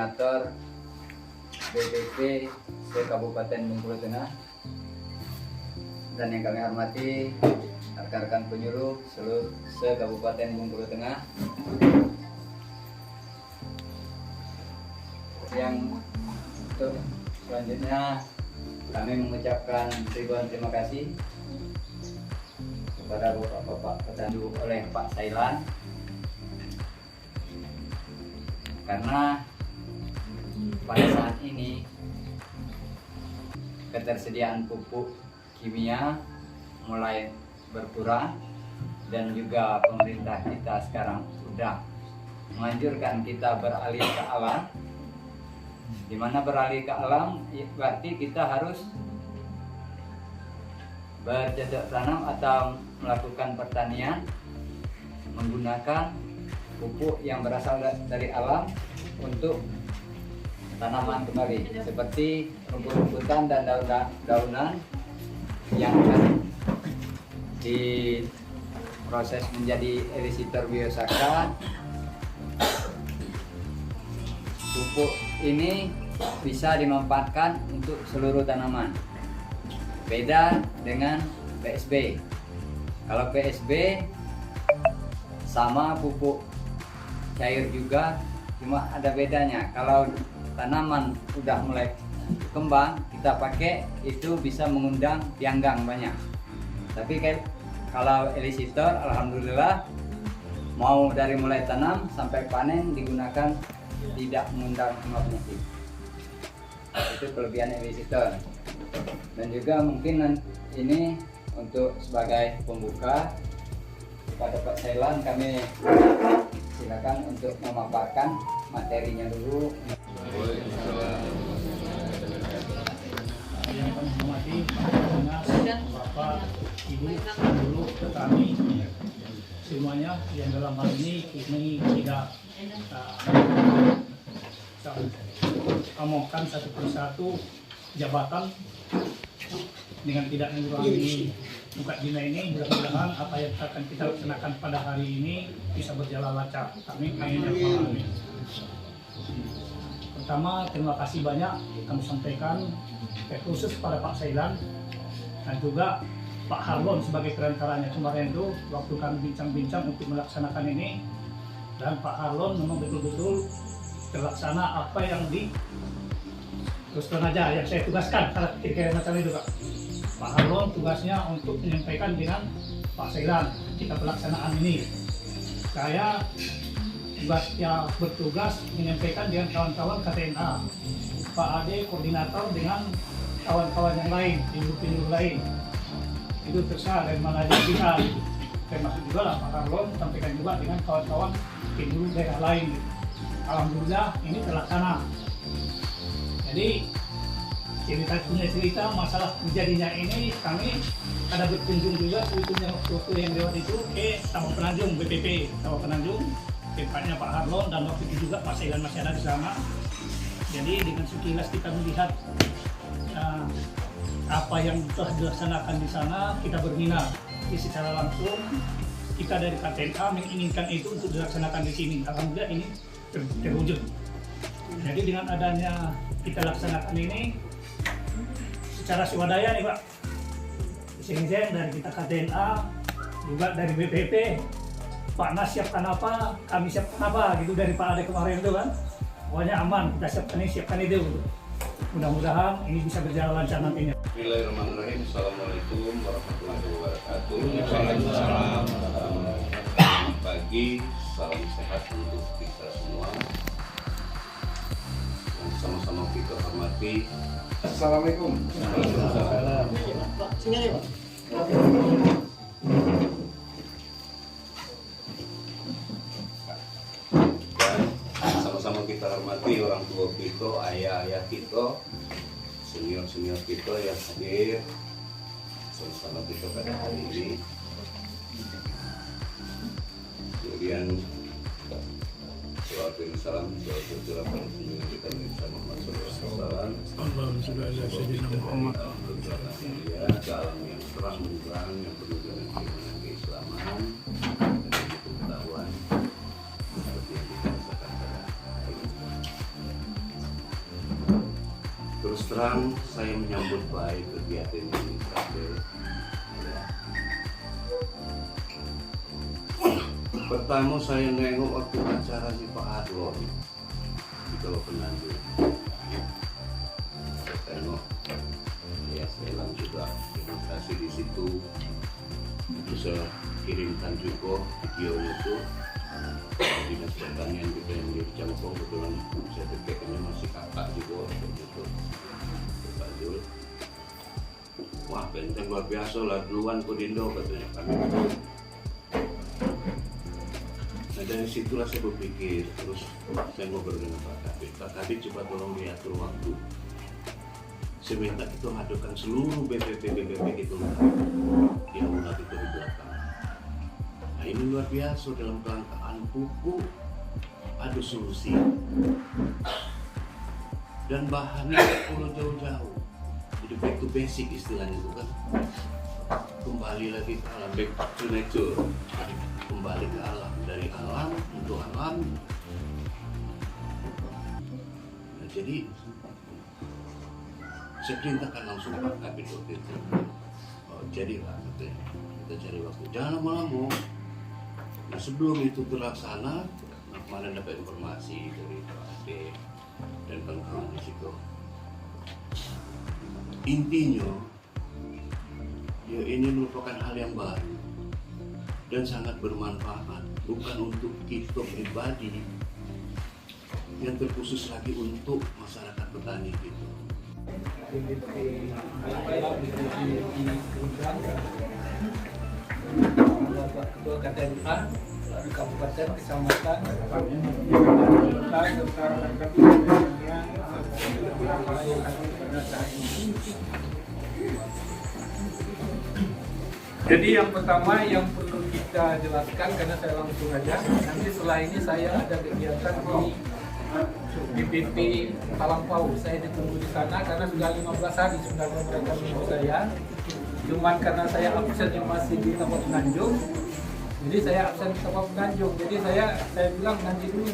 Koordinator BPP se-Kabupaten Bengkulu Tengah, dan yang kami hormati rekan-rekan penyuluh seluruh se-Kabupaten Bengkulu Tengah. Yang untuk selanjutnya kami mengucapkan ribuan terima kasih kepada Bapak petandu oleh Pak Sailan, karena pada saat ini ketersediaan pupuk kimia mulai berkurang, dan juga pemerintah kita sekarang sudah menganjurkan kita beralih ke alam. Di mana beralih ke alam berarti kita harus bercocok tanam atau melakukan pertanian menggunakan pupuk yang berasal dari alam untuk tanaman kembali, seperti rumput-rumputan dan daun-daunan yang akan diproses menjadi elisitor biosaka. Pupuk ini bisa dimanfaatkan untuk seluruh tanaman. Beda dengan PSB. Kalau PSB sama pupuk cair juga, cuma ada bedanya. Kalau tanaman udah mulai kembang, kita pakai itu bisa mengundang pianggang banyak. Tapi kalau elisitor, alhamdulillah, mau dari mulai tanam sampai panen digunakan, tidak mengundang semua penyakit. Itu kelebihan elisitor. Dan juga mungkin ini untuk sebagai pembuka kepada Pak Sailan, kami silakan untuk memaparkan materinya dulu. Yang kami hormati Bapak, Ibu, seluruh petani semuanya, yang dalam hal ini kami tidak omongkan satu persatu jabatan dengan tidak mengurangi buka dina ini. Mudah-mudahan apa yang akan kita laksanakan pada hari ini bisa berjalan lancar. Kami hanya memahami. Pertama, terima kasih banyak kami sampaikan khusus pada Pak Sailan dan juga Pak Harlon sebagai perantaranya. Kemarin itu waktu kami bincang-bincang untuk melaksanakan ini, dan Pak Harlon memang betul-betul terlaksana apa yang terus terang aja yang saya tugaskan, kira-kira macam itu Pak. Pak Harlon tugasnya untuk menyampaikan dengan Pak Sailan kita pelaksanaan ini. Saya tugasnya bertugas menyampaikan dengan kawan-kawan KTNA. Pak Ade koordinator dengan kawan-kawan yang lain, penyuluh lain. Itu terserah dari mana aja kita. Termasuk juga lah Pak Harlon sampaikan juga dengan kawan-kawan penyuluh daerah lain. Alhamdulillah ini terlaksana. Jadi cerita masalah terjadinya ini, kami ada berkunjung juga waktu yang lewat itu ke Taman Penanjung BPP, Taman Penanjung, tempatnya Pak Harlon, dan waktu itu juga Pak Sailan masih ada di sana. Jadi dengan sekilas kita melihat apa yang telah dilaksanakan di sana, kita berminat. Jadi secara langsung kita dari KTNA menginginkan itu untuk dilaksanakan di sini. Alhamdulillah ini terwujud. Jadi dengan adanya kita laksanakan ini secara swadaya nih Pak, sehingga dari kita KTNA juga dari BPP, Pak Nas siapkan apa, kami siapkan apa gitu dari Pak Ade kemarin itu kan. Pokoknya aman, kita siapkan itu. Mudah-mudahan ini bisa berjalan lancar nantinya. Bismillahirrahmanirrahim. Assalamualaikum warahmatullahi wabarakatuh. Waalaikumsalam. Selamat pagi, salam sehat untuk kita semua. Yang sama-sama kita hormati. Assalamualaikum. Dan sama-sama kita hormati orang tua kita, ayah-ayah kita, senior-senior kita yang hadir bersama kita pada hari ini. Kemudian salawat dan salam salawat pada junjungan kita Nabi Muhammad SAW. Allahumma sholli ala sayyidina Muhammad. Ya, dalam yang terang benderang yang penuh dengan keimanan keislaman dan pengetahuan seperti yang kita rasakan pada hari ini. Terus terang saya menyambut baik kegiatan ini sampai ya. Pertama saya nengok waktu acara si Pak Harlon di Kalau Penanjung. Saya tengok, ya saya juga demonstrasi di situ. Itu saya kirimkan juga videonya itu. Dinas Pertanian kita yang di Cangkong, kebetulan saya dekatnya masih kakak juga waktu itu. Pak Jul. Wah, benteng luar biasa lah, duluan Kodindo katanya kami. Nah dari situlah saya berpikir, terus saya ngobrol dengan Pak Kabit. Pak Kabit coba tolong diatur waktu. Saya minta itu hadirkan seluruh BPP itu yang mengatur itu di belakang. Nah ini luar biasa dalam kelangkaan pupuk, ada solusi. Dan bahannya perlu jauh-jauh. Jadi back to basic istilahnya itu kan. Kembali lagi ke alam, back to nature. Kembali ke alam, dari alam untuk alam. Nah, jadi saya perintahkan langsung Pak Kabit waktu itu. Jadilah kita cari waktu, jangan lama-lama. Nah sebelum itu terlaksana, kemarin dapat informasi dari Pak Ade dan kawan-kawan di situ. Intinya, ya ini merupakan hal yang baru dan sangat bermanfaat, bukan untuk kita pribadi, yang terkhusus lagi untuk masyarakat petani gitu. Ketua KTMA di kabupaten, kecamatan, jadi yang pertama yang perlu kita jelaskan, karena saya langsung aja, nanti setelah ini saya ada kegiatan di BP Talampau. Saya ditunggu di sana karena sudah 15 hari sebenarnya mereka menunggu saya. Cuman karena saya absennya masih di Tapau Penanjung, jadi saya absen di Tapau Penanjung. Jadi saya bilang nanti dulu.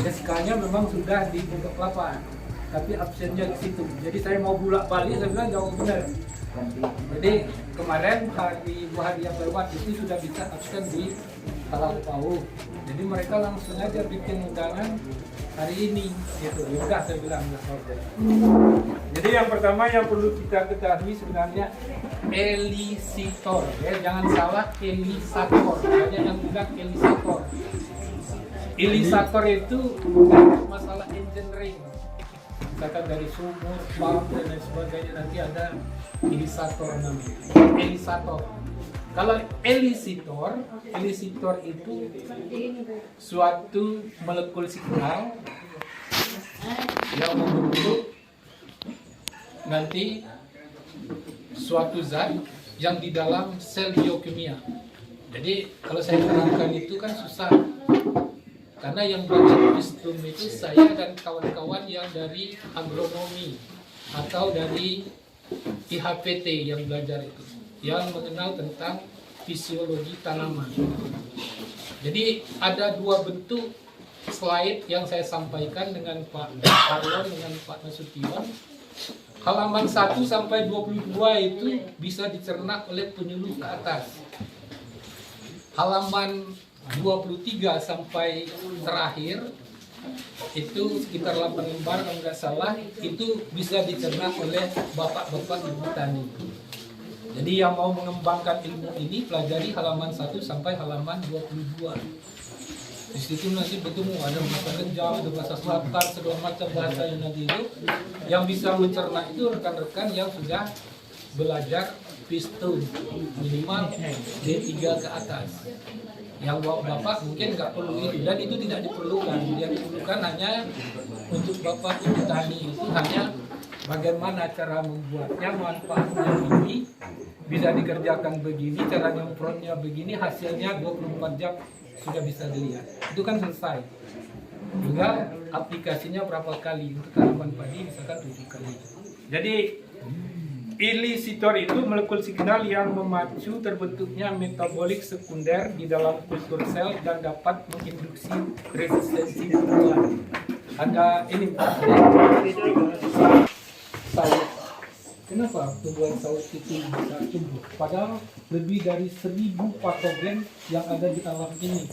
SK-nya memang sudah di Pondok Kelapa, tapi absennya di situ. Jadi saya mau bolak-balik, saya bilang jauh benar. Jadi kemarin dua hari yang lewat itu sudah bisa absen di Talampau. Jadi mereka langsung aja bikin undangan hari ini, gitu. Ya udah saya bilang saja. Jadi yang pertama yang perlu kita ketahui sebenarnya elisitor, ya jangan salah elisator. Banyak yang bilang elisator. Elisator itu masalah engineering. Misalkan dari sumur, pump dan lain sebagainya, nanti ada elisator namanya. Elisator. Kalau elisitor itu suatu molekul signal yang membentuk nanti suatu zat yang di dalam sel biokimia. Jadi kalau saya terangkan itu kan susah, karena yang belajar pistum itu saya dan kawan-kawan yang dari agronomi atau dari IHPT yang belajar itu, yang mengenal tentang fisiologi tanaman. Jadi ada dua bentuk slide yang saya sampaikan dengan Pak Harlon dengan Pak Nasution. Halaman 1 sampai 22 itu bisa dicerna oleh penyuluh ke atas. Halaman 23 sampai terakhir itu sekitar 8 lembar kalau nggak salah, itu bisa dicerna oleh bapak-bapak ibu tani. Jadi yang mau mengembangkan ilmu ini pelajari halaman 1 sampai halaman 22. Di situ nanti bertemu ada bahasa Kejang, ada bahasa Selatan, segala macam bahasa yang nanti itu. Yang bisa mencerna itu rekan-rekan yang sudah belajar piston minimal D3 ke atas. Yang bapak mungkin nggak perlu itu, dan itu tidak diperlukan. Yang diperlukan hanya untuk bapak ibu tani itu hanya bagaimana cara membuatnya, manfaatnya ini bisa dikerjakan begini, cara nyemprotnya begini, hasilnya 24 jam sudah bisa dilihat. Itu kan selesai. Juga aplikasinya berapa kali untuk tanaman padi, misalkan 7 kali. Jadi elisitor itu molekul signal yang memacu terbentuknya metabolik sekunder di dalam kultur sel dan dapat menginduksi resistensi tumbuhan. Ada ini kenapa tumbuhan sawit itu bisa tumbuh? Padahal lebih dari 1000 patogen yang ada di alam ini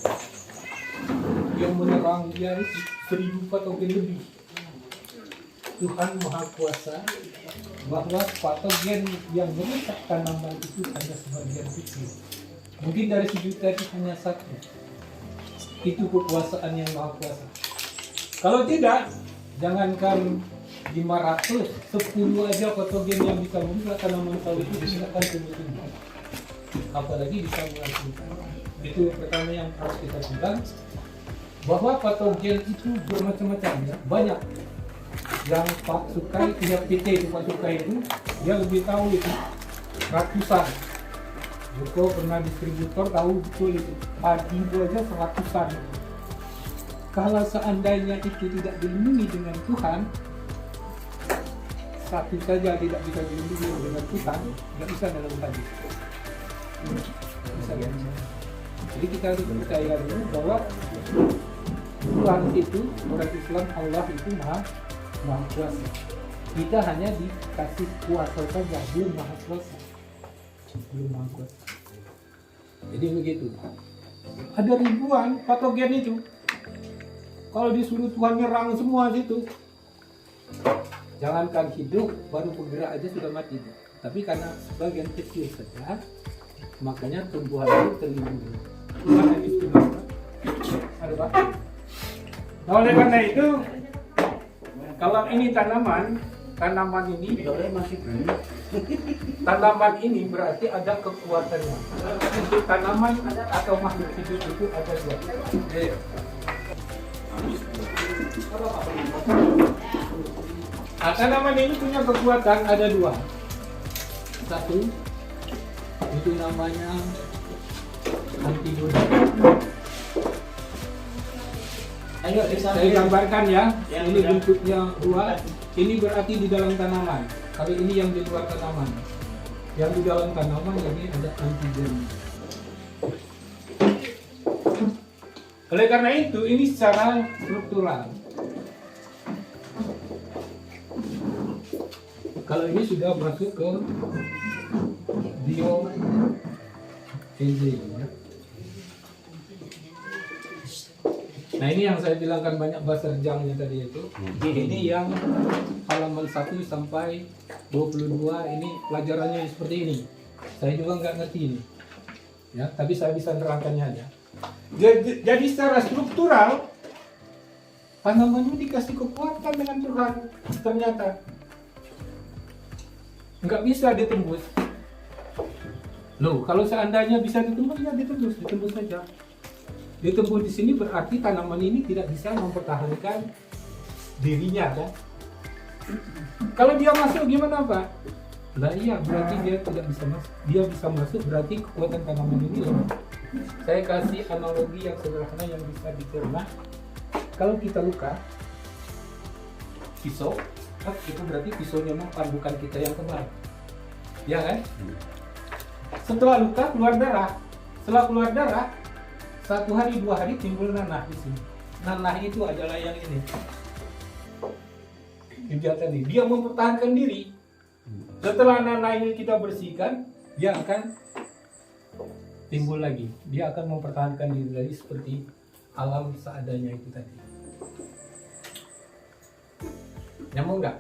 yang menyerang dia itu 1000 patogen lebih. Tuhan Maha Kuasa bahwa patogen yang merusak tanaman itu hanya sebagian kecil. Mungkin dari 1 juta itu hanya 1. Itu kekuasaan yang Maha Kuasa. Kalau tidak, jangankan 500, 10 aja patogen yang bisa merusak tanaman sawit itu tidak akan tumbuh. Apalagi bisa menghasilkan. Itu pertama yang harus kita pegang, bahwa patogen itu bermacam-macam ya, banyak. Yang Pak Sukai punya PT itu, Pak Sukai itu dia lebih tahu itu ratusan. Joko pernah distributor tahu betul itu. Padi itu aja 100-an. Kalau seandainya itu tidak dilindungi dengan Tuhan, satu saja tidak bisa dilindungi dengan Tuhan, tidak bisa dalam tadi. Bisa ya. Jadi kita harus percaya dulu bahwa Tuhan itu, orang Islam, Allah itu Maha Kuasa. Kita hanya dikasih kuasa saja, belum Maha Kuasa. Belum Maha Kuasa. Jadi begitu. Ada ribuan patogen itu. Kalau disuruh Tuhan nyerang semua situ, jangankan hidup, baru bergerak aja sudah mati. Tapi karena sebagian kecil saja, makanya tumbuhan itu terlindungi. Tuhan yang istimewa. Ada Pak? Nah, oleh karena itu, kalau ini tanaman ini tanaman ini berarti ada kekuatannya. Untuk tanaman atau makhluk hidup itu ada 2. Tanaman ini punya kekuatan ada 2. Satu, itu namanya antibodi. Ayo saya gambarkan ya. Ini bentuknya 2. Ini berarti di dalam tanaman. Kalau ini yang di luar tanaman. Yang di dalam tanaman ini ada antibodi. Oleh karena itu, ini secara struktural. Kalau ini sudah masuk ke bioenzim. Nah, ini yang saya bilangkan banyak bahasa rejangnya tadi itu. Ini yang halaman 1 sampai 22 ini pelajarannya seperti ini. Saya juga nggak ngerti ini. Ya, tapi saya bisa nerangkannya aja. Jadi secara struktural tanaman ini dikasih kekuatan dengan Tuhan. Ternyata nggak bisa ditembus. Loh, kalau seandainya bisa ditembus, ya ditembus saja. Ditembus di sini berarti tanaman ini tidak bisa mempertahankan dirinya, kan? Kalau dia masuk gimana, Pak? Lah iya, berarti dia tidak bisa masuk. Dia bisa masuk berarti kekuatan tanaman ini lemah. Saya kasih analogi yang sederhana yang bisa dicerna. Kalau kita luka pisau, itu berarti pisaunya mempan, bukan kita yang kena. Ya kan? Setelah luka keluar darah. Setelah keluar darah, 1 hari 2 hari timbul nanah di sini. Nanah itu adalah yang ini. Dia tadi, dia mempertahankan diri. Setelah nanah ini kita bersihkan, dia akan timbul lagi. Dia akan mempertahankan diri lagi seperti alam seadanya itu tadi. Nyambung nggak?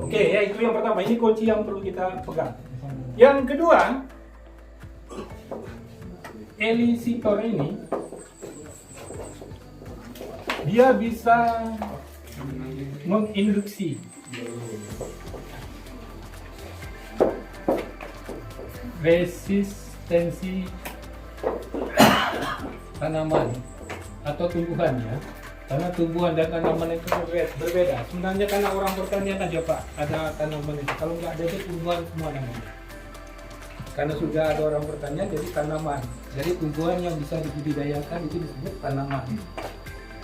Oke, ya itu yang pertama. Ini kunci yang perlu kita pegang. Yang kedua, elisitor ini dia bisa menginduksi resistensi tanaman atau tumbuhan ya. Karena tumbuhan dan tanaman itu berbeda. Sebenarnya karena orang pertanian aja Pak, ada tanaman itu. Kalau nggak ada itu tumbuhan semua namanya. Karena sudah ada orang pertanian jadi tanaman. Jadi tumbuhan yang bisa dibudidayakan itu disebut tanaman.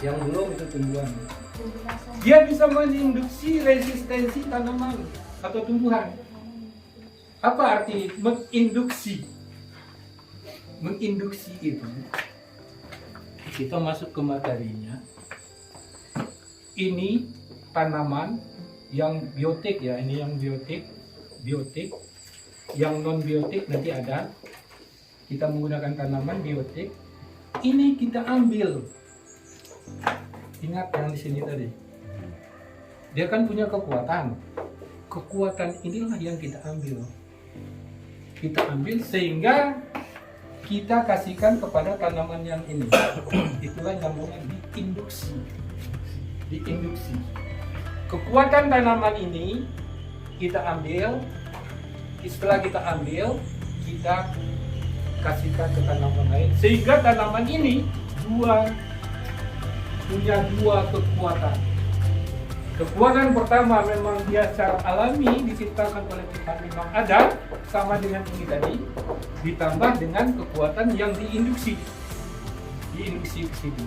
Yang belum itu tumbuhan. Dia bisa menginduksi resistensi tanaman atau tumbuhan. Apa arti menginduksi? Menginduksi itu kita masuk ke materinya. Ini tanaman yang biotik ya, ini yang biotik. biotik, yang non biotik nanti ada. Kita menggunakan tanaman biotik. Ini kita ambil. Ingat yang di sini tadi. Dia kan punya kekuatan. Kekuatan inilah yang kita ambil. Kita ambil sehingga kita kasihkan kepada tanaman yang ini. Itulah yang namanya diinduksi. Diinduksi. Kekuatan tanaman ini kita ambil. Setelah kita ambil, kita kasihkan ke tanaman lain. Sehingga tanaman ini punya dua kekuatan. Kekuatan pertama memang dia secara alami diciptakan oleh Tuhan, memang ada, sama dengan ini tadi, ditambah dengan kekuatan yang diinduksi ke situ.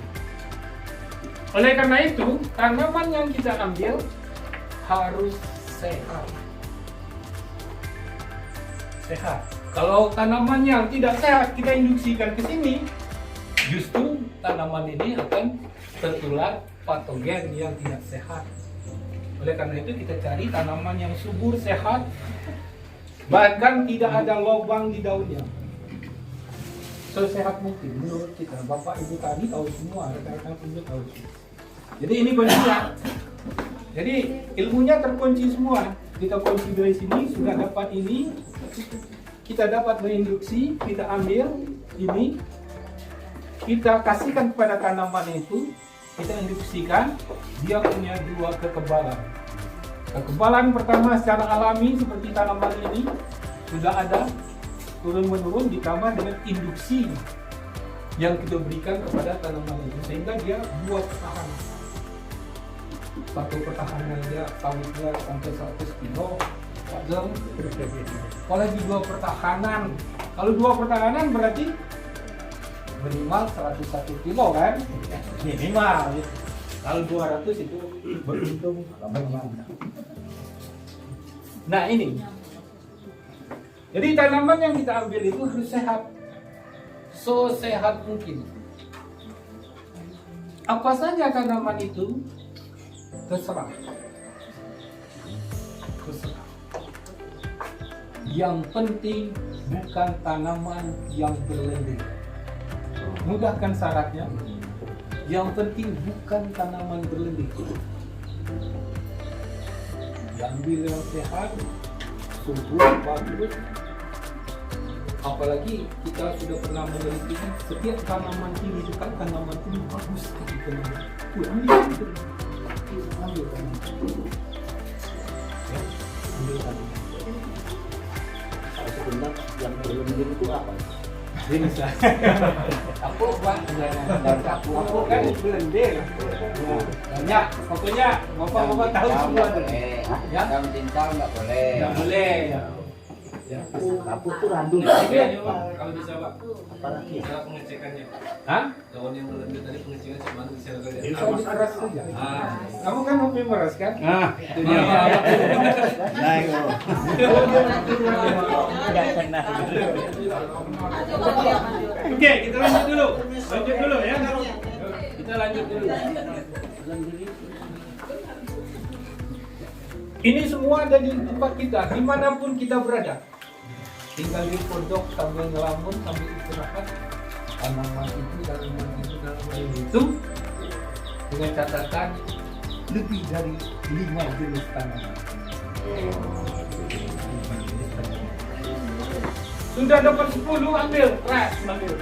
Oleh karena itu, tanaman yang kita ambil harus sehat. Sehat. Kalau tanaman yang tidak sehat kita induksikan ke sini, justru tanaman ini akan tertular patogen yang tidak sehat. Oleh karena itu kita cari tanaman yang subur, sehat, bahkan tidak ada lubang di daunnya. Sesehat mungkin menurut kita. Bapak Ibu tadi tahu semua, rekan-rekan ibu tahu semua. Jadi ini kuncinya. Jadi ilmunya terkunci semua. Kita kunci dari sini, sudah dapat ini, kita dapat menginduksi, kita ambil ini, kita kasihkan kepada tanaman itu, kita induksikan, dia punya dua kekebalan. Kekebalan pertama secara alami seperti tanaman ini sudah ada turun-menurun, ditambah dengan induksi yang kita berikan kepada tanaman itu, sehingga dia dua pertahanan. Satu pertahanan dia sawitnya sampai 100 kilo, apalagi dua pertahanan. Kalau dua pertahanan berarti minimal 101 kilo kan? Minimal. Kalau 200 itu beruntung bagaimana? Nah ini. Jadi tanaman yang kita ambil itu harus sehat. So sehat mungkin. Apa saja tanaman itu terserah. Terserah. Yang penting bukan tanaman yang berlendir. Mudahkan syaratnya. Yang penting bukan tanaman berlendir. Diambil yang sehat, subur, bagus. Apalagi kita sudah pernah meneliti setiap tanaman ini, bukan tanaman ini bagus sekali tanaman. Ambil tanaman. Ya, ambil tanaman. Sebenarnya yang berlendir itu apa? Ini bisa. Aku Pak, aku kan berlendir. Banyak, pokoknya bapak-bapak tahu semua. Boleh. Ya? Daun cincau nggak boleh. Nggak boleh. Ya. Kapur tuh randul. Iya, kalau bisa Pak. Apalagi? Cara pengecekannya. Hah? Daun yang berlendir tadi pengecekan cuman bisa saja. Kalau diperas saja. Ah, Kamu kan hobi meras kan? Nah, Itu dia. nah itu. Oke, kita lanjut dulu. Lanjut dulu ya. Kita lanjut dulu. Ini semua ada di tempat kita, dimanapun kita berada. Tinggal di pondok sambil ngelamun, sambil istirahat. Tanaman itu, dengan catatan lebih dari 5 jenis tanaman. Sudah dapat 10, ambil, ras, ambil.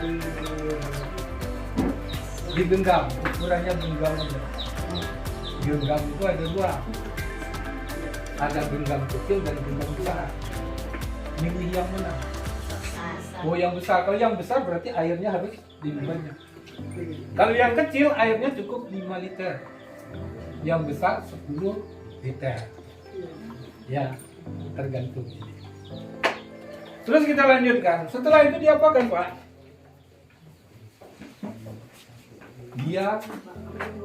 Digenggam, ukurannya genggam aja. Genggam itu ada dua. Ada genggam kecil dan genggam besar. Milih yang mana? Oh yang besar. Kalau yang besar berarti airnya harus lebih banyak. Kalau yang kecil airnya cukup 5 liter. Yang besar 10 liter. Ya, tergantung. Terus kita lanjutkan. Setelah itu diapakan Pak? Dia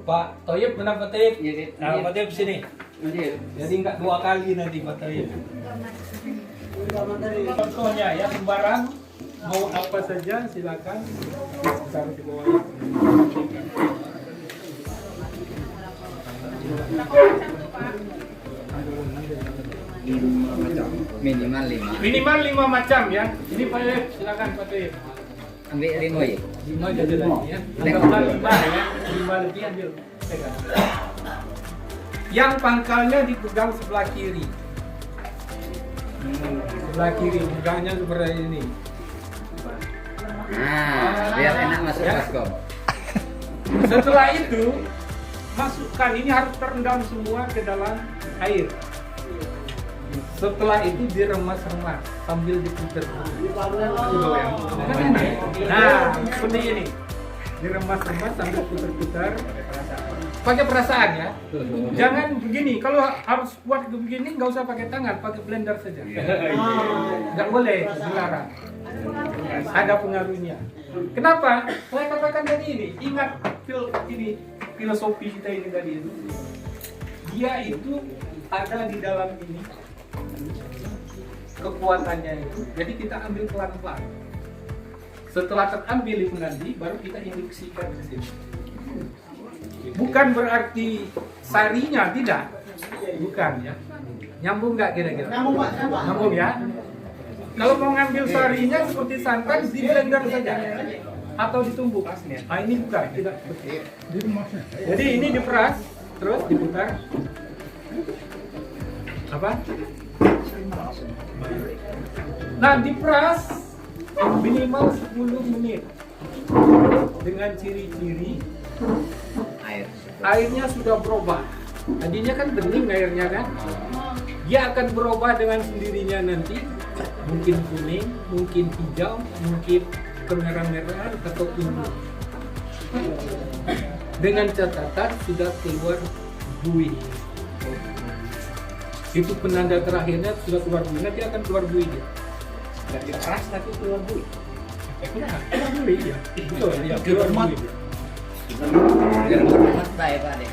Pak Toyib, mana Pak Toyib? Nah, Pak Toyib sini. Jadi enggak 2 kali nanti Pak Toyib. Contohnya ya, sembarang mau apa saja silakan taruh di bawah. Minimal 5. Minimal 5 macam ya. Ini Pak Yef, silakan Pak Yef. Ambil 5 ya. 5 jadi lagi ya. Anggaplah 5 ya. 5 lebih ambil. Pegang. Yang pangkalnya dipegang sebelah kiri. Sebelah kiri, pegangnya seperti ini. Nah, biar enak masuk Ya. baskom. Setelah itu, masukkan, ini harus terendam semua ke dalam air. Setelah itu diremas-remas sambil diputar. Nah, seperti ini. Diremas-remas sambil putar-putar. Pakai perasaan ya. Jangan begini. Kalau harus buat begini, nggak usah pakai tangan, pakai blender saja. Nggak boleh, dilarang. Ada pengaruhnya. Kenapa? Saya katakan tadi ini. Ingat filosofi kita ini tadi itu. Dia itu ada di dalam ini. Kekuatannya itu. Jadi kita ambil pelan-pelan. Setelah terambil itu nanti, baru kita induksikan ke sini. Bukan berarti sarinya, tidak. Bukan ya. Nyambung nggak kira-kira? Nyambung ya. Kalau mau ngambil sarinya seperti santan, di blender saja atau ditumbuk. Ah ini bukan, tidak. Jadi ini diperas, terus diputar. Apa? Nah, diperas minimal 10 menit dengan ciri-ciri Air. airnya sudah berubah. Tadinya kan bening airnya kan, dia akan berubah dengan sendirinya nanti, mungkin kuning, mungkin hijau, mungkin kemerah-merahan atau ungu. Dengan catatan sudah keluar buih. Itu penanda terakhirnya sudah keluar buih. Nanti akan keluar buih dia. Tidak keras tapi keluar buih. Keluar buih ya. Betul ya. Keluar buih. Biar berhemat baik Pak Dek.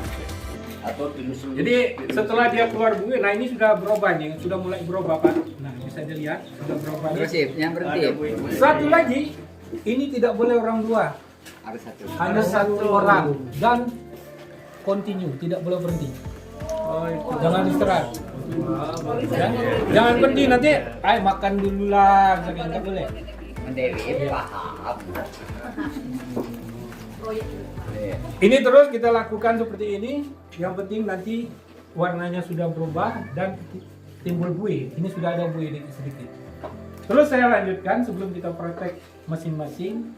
Atau dinusul. Jadi setelah dia keluar buih, nah ini sudah berubah nih, sudah mulai berubah Pak. Nah bisa dilihat sudah berubah. Terus sip, yang berhenti. Satu lagi, ini tidak boleh orang dua, Harus satu. hanya satu orang dan continue, tidak boleh berhenti. Jangan istirahat. Ya? Jangan berhenti nanti, ayo makan dulu lah, nggak boleh. Mendewi paham. Iya. Ini terus kita lakukan seperti ini. Yang penting nanti warnanya sudah berubah dan timbul buih. Ini sudah ada buih sedikit. Terus saya lanjutkan sebelum kita praktek masing-masing.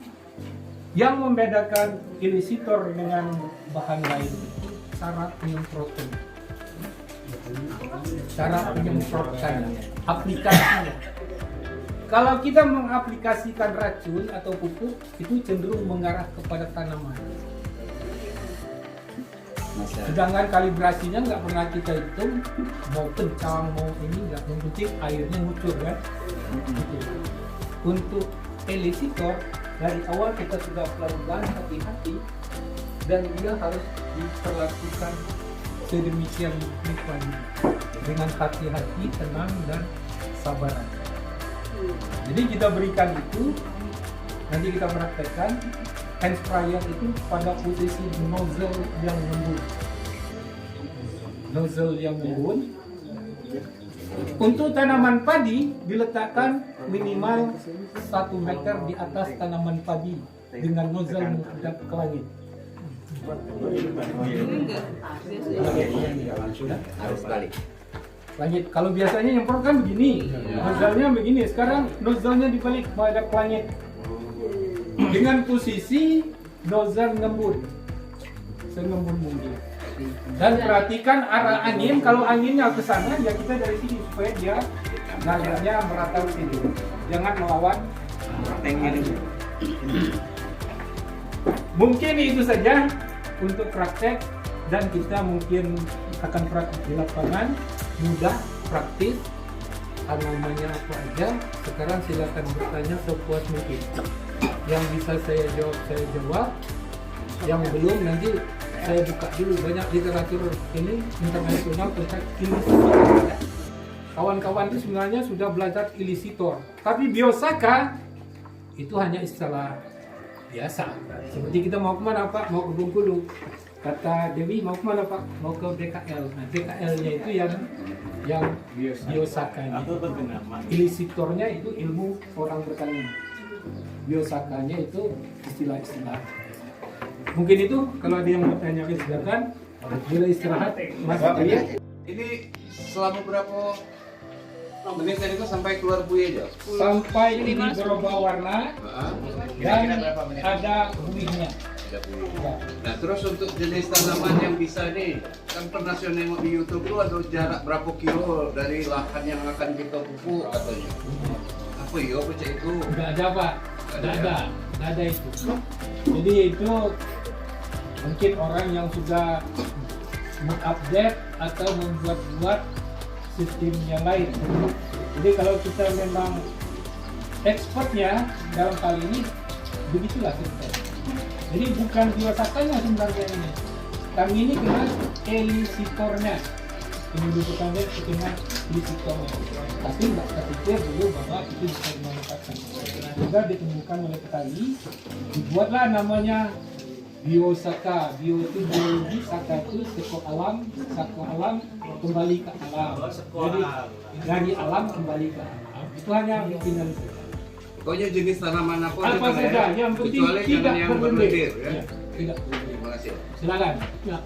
Yang membedakan ilisitor dengan bahan lain, cara penyemprotan. Cara penyemprotan, aplikasinya. Kalau kita mengaplikasikan racun atau pupuk, itu cenderung mengarah kepada tanaman. Sedangkan kalibrasinya nggak pernah kita hitung, mau kencang, mau ini nggak, yang penting airnya ngucur kan. Untuk elisitor, dari awal kita sudah pelan-pelan, hati-hati, dan dia harus diperlakukan sedemikian rupa dengan hati-hati, tenang, dan sabaran. Jadi kita berikan itu, nanti kita praktekkan hand sprayer itu pada posisi nozzle yang lembut. Nozzle yang lembut. Untuk tanaman padi diletakkan minimal 1 meter di atas tanaman padi dengan nozzle menghadap ke langit. Harus balik. Langit. Kalau biasanya nyemprot kan begini, nozzle-nya begini. Sekarang nozzle-nya dibalik menghadap ke langit. Dengan posisi nozzle ngembun, sengembun mungkin. Dan perhatikan arah angin. Kalau anginnya ke sana, ya kita dari sini supaya dia nadanya merata ke sini. Jangan melawan angin. Mungkin itu saja untuk praktek, dan kita mungkin akan praktek di lapangan. Mudah, praktis, tanamannya apa aja. Sekarang silakan bertanya sepuas mungkin. Yang bisa saya jawab. Yang belum nanti saya buka dulu. Banyak literatur ini internasional tentang ilisitor. Kawan-kawan itu sebenarnya sudah belajar ilisitor. Tapi biosaka itu hanya istilah biasa. Seperti kita mau kemana Pak? Mau ke Bengkulu. Kata Dewi mau kemana Pak? Mau ke BKL. Nah BKL-nya itu yang biosakanya. Ilisitornya itu ilmu orang bertani. Biosakanya itu istilah-istilah. Mungkin itu kalau ada yang mau tanyakan silakan. Bila istirahat, Mas Arya. Ini selama berapa menit tadi itu sampai keluar buih aja? Sampai ini berubah warna dan ada buihnya. Ada buih. Nah terus untuk jenis tanaman yang bisa nih, kan pernah saya nengok di YouTube itu ada jarak berapa kilo dari lahan yang akan kita pupuk katanya. Apa ya baca itu? Nggak ada Pak, nggak ada itu. Jadi itu mungkin orang yang sudah mengupdate atau membuat sistem yang lain. Jadi kalau kita memang expertnya dalam hal ini, begitulah sistem. Jadi bukan biosakanya sebenarnya ini. Kami ini kena elisitornya. Pendudukannya dengan elisitornya. Tapi nggak terpikir dulu bahwa itu bisa dimanfaatkan. Juga ditemukan oleh petani, dibuatlah namanya biosaka. Bio itu biologi, saka itu seko alam kembali ke alam. Jadi dari alam kembali ke alam. Itu hanya bikinan. Pokoknya jenis tanaman apa Saja, yang penting kecuali tidak jangan yang berlendir ya. Ya, tidak berlendir. Terima kasih. Silakan. Ya.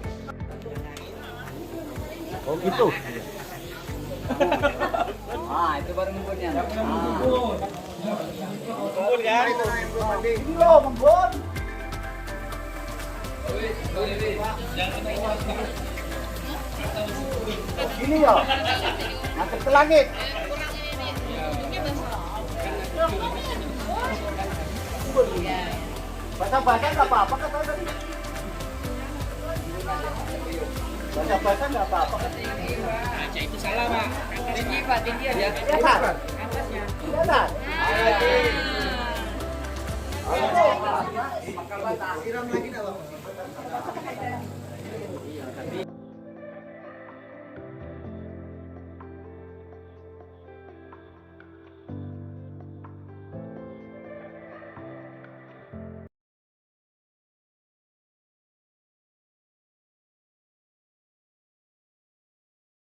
Oh gitu. Ah, itu baru membunnya. Gini ya, ngadep ke langit. Basah-basah nggak apa-apa kata tadi. Basah-basah nggak apa-apa. Itu salah Pak. Tinggi Pak, tinggi aja. Ya kan? Atasnya. Ya kan? Ayo.